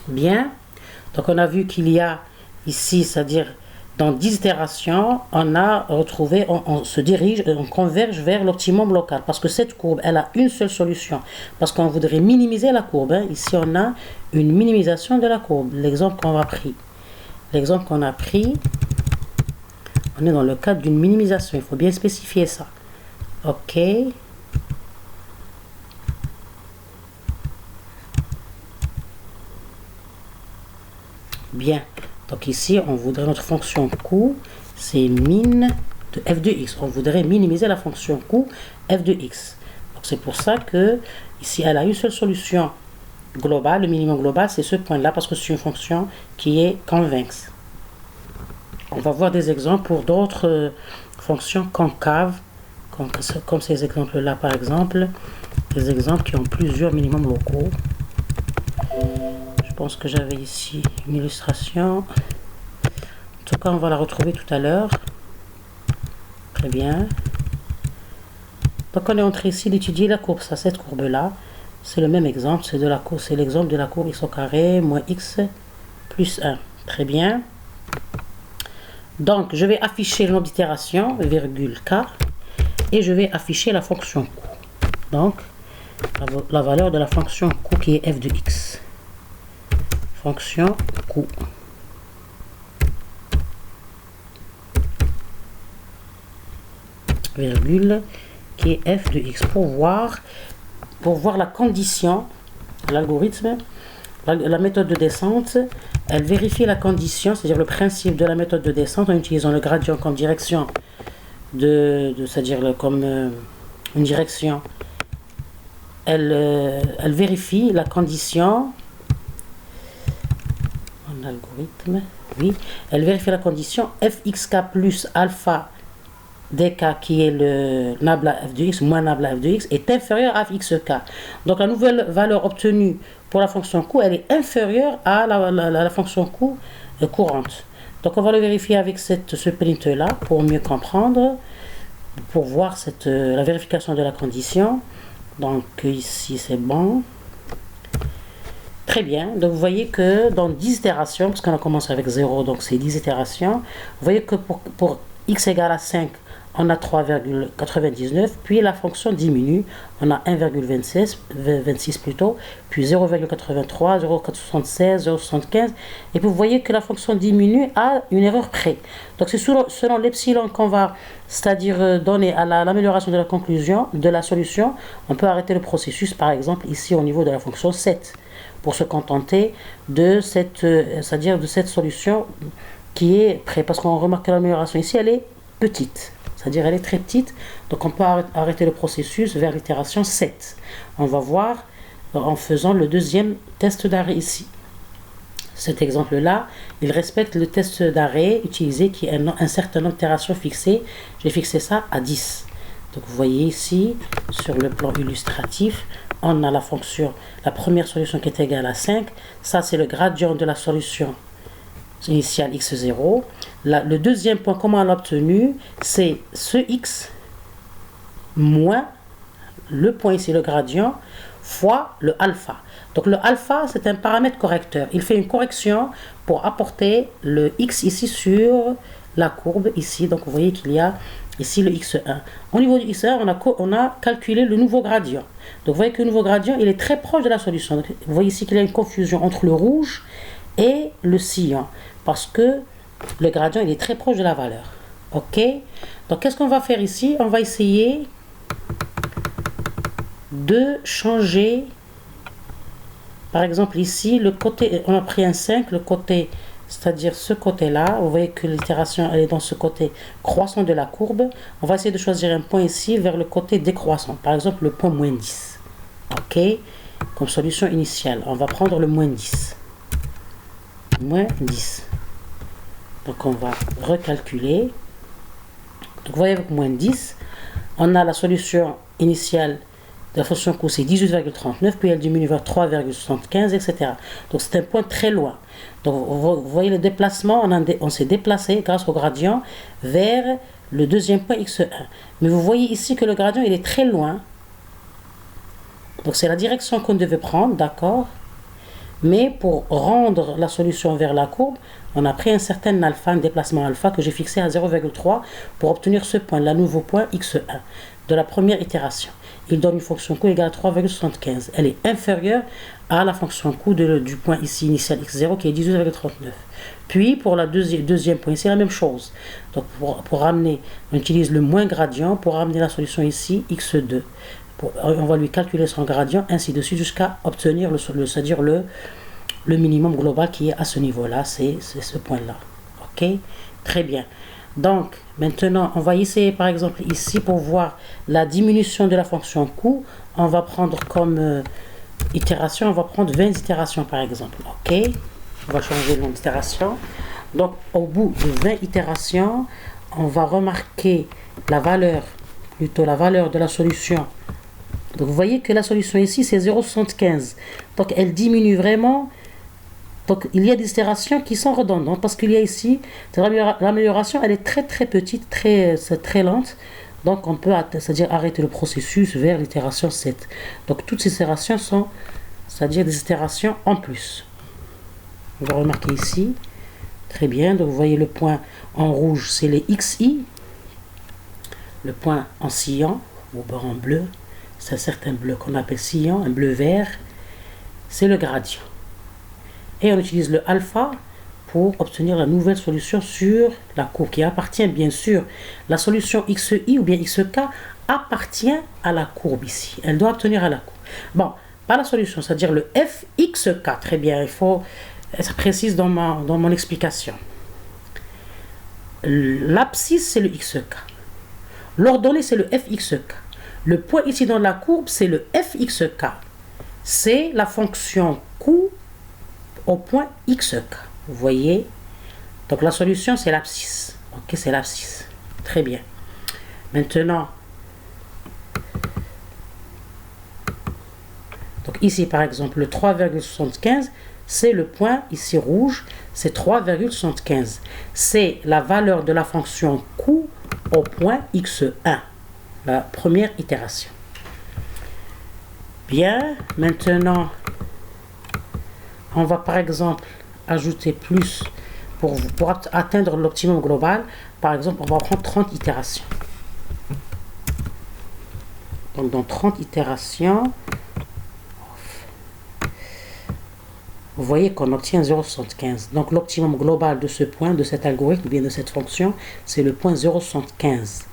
Bien. Donc on a vu qu'il y a ici, c'est-à-dire dans 10 itérations, on a retrouvé, on se dirige, on converge vers l'optimum local. Parce que cette courbe, elle a une seule solution. Parce qu'on voudrait minimiser la courbe. Hein. Ici, on a une minimisation de la courbe. L'exemple qu'on a pris. L'exemple qu'on a pris, on est dans le cadre d'une minimisation. Il faut bien spécifier ça. OK. Bien. Donc ici, on voudrait notre fonction coût, c'est min de f de x. On voudrait minimiser la fonction coût f de x. Donc c'est pour ça que ici, elle a une seule solution globale. Le minimum global, c'est ce point-là, parce que c'est une fonction qui est convexe. On va voir des exemples pour d'autres fonctions concaves, comme ces exemples-là, par exemple. Des exemples qui ont plusieurs minimums locaux. Je pense que j'avais ici une illustration. En tout cas, on va la retrouver tout à l'heure. Très bien. Donc, on est en train ici d'étudier la courbe. Ça, cette courbe-là, c'est le même exemple. C'est l'exemple de la courbe x au carré moins x plus 1. Très bien. Donc, je vais afficher le nombre d'itérations, virgule k, et je vais afficher la fonction coût. Donc, la valeur de la fonction coût qui est f de x. Fonction coût. Virgule qui est f de x. Pour voir la condition, l'algorithme, la méthode de descente, elle vérifie la condition, c'est-à-dire le principe de la méthode de descente en utilisant le gradient comme direction c'est-à-dire comme une direction. Elle vérifie la condition. En algorithme, oui, elle vérifie la condition fxk plus alpha dk qui est le nabla f de x moins nabla f de x est inférieur à fxk. Donc la nouvelle valeur obtenue pour la fonction coût, elle est inférieure à la fonction coût courante. Donc on va le vérifier avec ce print là pour mieux comprendre, pour voir la vérification de la condition. Donc ici c'est bon. Très bien, donc vous voyez que dans 10 itérations, parce qu'on a commencé avec 0, donc c'est 10 itérations, vous voyez que pour x égale à 5, on a 3,99, puis la fonction diminue, on a 1,26 plutôt, puis 0,83, 0,76, 0,75, et puis vous voyez que la fonction diminue à une erreur près. Donc c'est selon l'epsilon qu'on va, c'est-à-dire donner à l'amélioration de la conclusion, de la solution, on peut arrêter le processus, par exemple ici au niveau de la fonction 7, pour se contenter de c'est-à-dire de cette solution qui est près, parce qu'on remarque que l'amélioration ici, elle est petite. C'est-à-dire elle est très petite, donc on peut arrêter le processus vers l'itération 7. On va voir en faisant le deuxième test d'arrêt ici. Cet exemple-là, il respecte le test d'arrêt utilisé qui est un certain nombre d'itérations fixées. J'ai fixé ça à 10. Donc vous voyez ici, sur le plan illustratif, on a la première solution qui est égale à 5. Ça, c'est le gradient de la solution initiale x0. Le deuxième point, comment on l'a obtenu, c'est ce x moins le point ici, le gradient, fois le alpha. Donc le alpha, c'est un paramètre correcteur. Il fait une correction pour apporter le x ici sur la courbe ici. Donc vous voyez qu'il y a ici le x1. Au niveau du x1, on a calculé le nouveau gradient. Donc vous voyez que le nouveau gradient, il est très proche de la solution. Donc, vous voyez ici qu'il y a une confusion entre le rouge et le cyan, parce que le gradient, il est très proche de la valeur. OK? Donc qu'est-ce qu'on va faire ici? On va essayer de changer, par exemple ici, le côté, on a pris un 5, le côté, c'est-à-dire ce côté-là, vous voyez que l'itération elle est dans ce côté croissant de la courbe. On va essayer de choisir un point ici vers le côté décroissant, par exemple le point moins 10. OK? Comme solution initiale, on va prendre le moins 10. Moins 10. Donc on va recalculer. Donc vous voyez avec moins 10, on a la solution initiale de la fonction coût, c'est 18,39, puis elle diminue vers 3,75, etc. Donc c'est un point très loin. Donc vous voyez le déplacement, on s'est déplacé grâce au gradient vers le deuxième point x1. Mais vous voyez ici que le gradient il est très loin. Donc c'est la direction qu'on devait prendre, d'accord? Mais pour rendre la solution vers la courbe, on a pris un certain alpha, un déplacement alpha que j'ai fixé à 0,3 pour obtenir ce point, le nouveau point x1 de la première itération. Il donne une fonction coût égale à 3,75. Elle est inférieure à la fonction coût du point ici initial x0 qui est 18,39. Puis pour la deuxième point, c'est la même chose. Donc pour ramener, on utilise le moins gradient pour ramener la solution ici x2. On va lui calculer son gradient, ainsi de suite, jusqu'à obtenir c'est-à-dire le minimum global qui est à ce niveau-là, c'est ce point-là. Ok, très bien. Donc, maintenant, on va essayer, par exemple, ici, pour voir la diminution de la fonction coût, on va prendre comme itération, on va prendre 20 itérations, par exemple. Ok, on va changer le nombre d'itérations. Donc, au bout de 20 itérations, on va remarquer la valeur de la solution. Donc, vous voyez que la solution ici, c'est 0,75. Donc, elle diminue vraiment. Donc, il y a des itérations qui sont redondantes parce qu'il y a ici, l'amélioration, elle est très très petite, très lente. Donc, on peut c'est-à-dire arrêter le processus vers l'itération 7. Donc, toutes ces itérations sont, c'est-à-dire des itérations en plus. On va remarquer ici. Très bien. Donc, vous voyez le point en rouge, c'est les XI. Le point en cyan, ou en bleu, c'est un certain bleu qu'on appelle cyan, un bleu vert, c'est le gradient. Et on utilise le alpha pour obtenir la nouvelle solution sur la courbe qui appartient bien sûr. La solution xi ou bien xk appartient à la courbe ici. Elle doit obtenir à la courbe. Bon, pas la solution, c'est-à-dire le fxk. Très bien, il faut être précise dans mon explication. L'abscisse, c'est le xk. L'ordonnée, c'est le fxk. Le point ici dans la courbe, c'est le fxk. C'est la fonction coût au point xk. Vous voyez? Donc la solution, c'est l'abscisse. Ok, c'est l'abscisse. Très bien. Maintenant, donc ici par exemple, le 3,75, c'est le point ici rouge, c'est 3,75. C'est la valeur de la fonction coût au point x1, la première itération. Bien, maintenant, on va par exemple ajouter plus pour atteindre l'optimum global. Par exemple, on va prendre 30 itérations. Donc dans 30 itérations, vous voyez qu'on obtient 0,75. Donc l'optimum global de ce point, de cet algorithme, ou bien de cette fonction, c'est le point 0,75.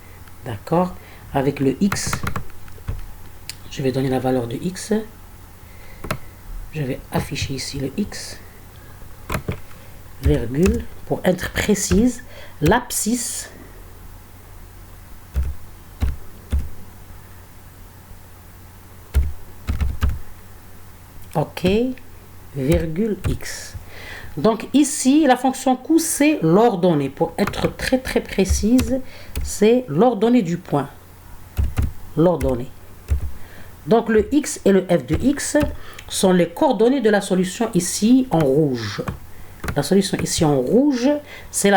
D'accord? Avec le x, je vais donner la valeur de x. Je vais afficher ici le x, virgule, pour être précise, l'abscisse ok, virgule x. Donc ici, la fonction coût, c'est l'ordonnée. Pour être très très précise, c'est l'ordonnée du point. L'ordonnée. Donc le x et le f de x sont les coordonnées de la solution ici en rouge. La solution ici en rouge, c'est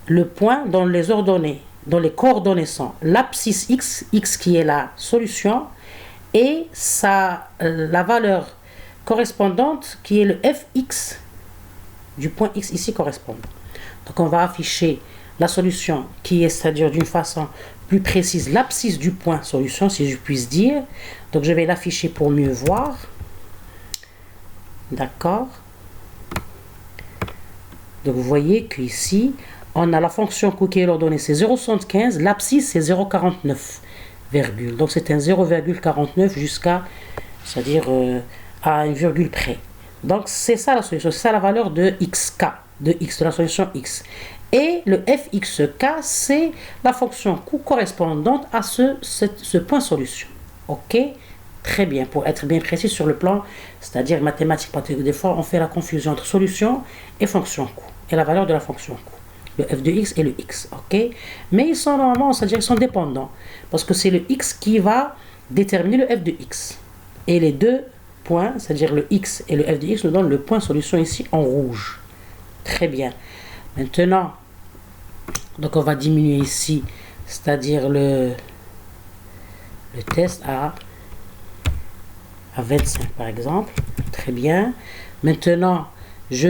le point dont les ordonnées, dont les coordonnées sont l'abscisse x, x qui est la solution, et la valeur correspondante qui est le fx du point x ici correspondant. Donc on va afficher la solution qui est, c'est-à-dire d'une façon plus précise, l'abscisse du point solution, si je puis dire. Donc je vais l'afficher pour mieux voir. D'accord. Donc vous voyez qu'ici, on a la fonction coût qui est l'ordonnée, c'est 0,75, l'abscisse c'est 0,49, donc c'est un 0,49 jusqu'à, c'est-à-dire à une virgule près. Donc c'est ça la solution, c'est ça la valeur de xk, de la solution x. Et le fxk, c'est la fonction coût correspondante à ce point solution. Ok, très bien, pour être bien précis sur le plan, c'est-à-dire mathématique, parce que des fois on fait la confusion entre solution et fonction coût, et la valeur de la fonction coût, le f de x et le x, ok. Mais ils sont normalement, c'est-à-dire ils sont dépendants, parce que c'est le x qui va déterminer le f de x. Et les deux points, c'est-à-dire le x et le f de x, nous donnent le point solution ici en rouge. Très bien. Maintenant, donc on va diminuer ici, c'est-à-dire le test à à 25 par exemple. Très bien. Maintenant,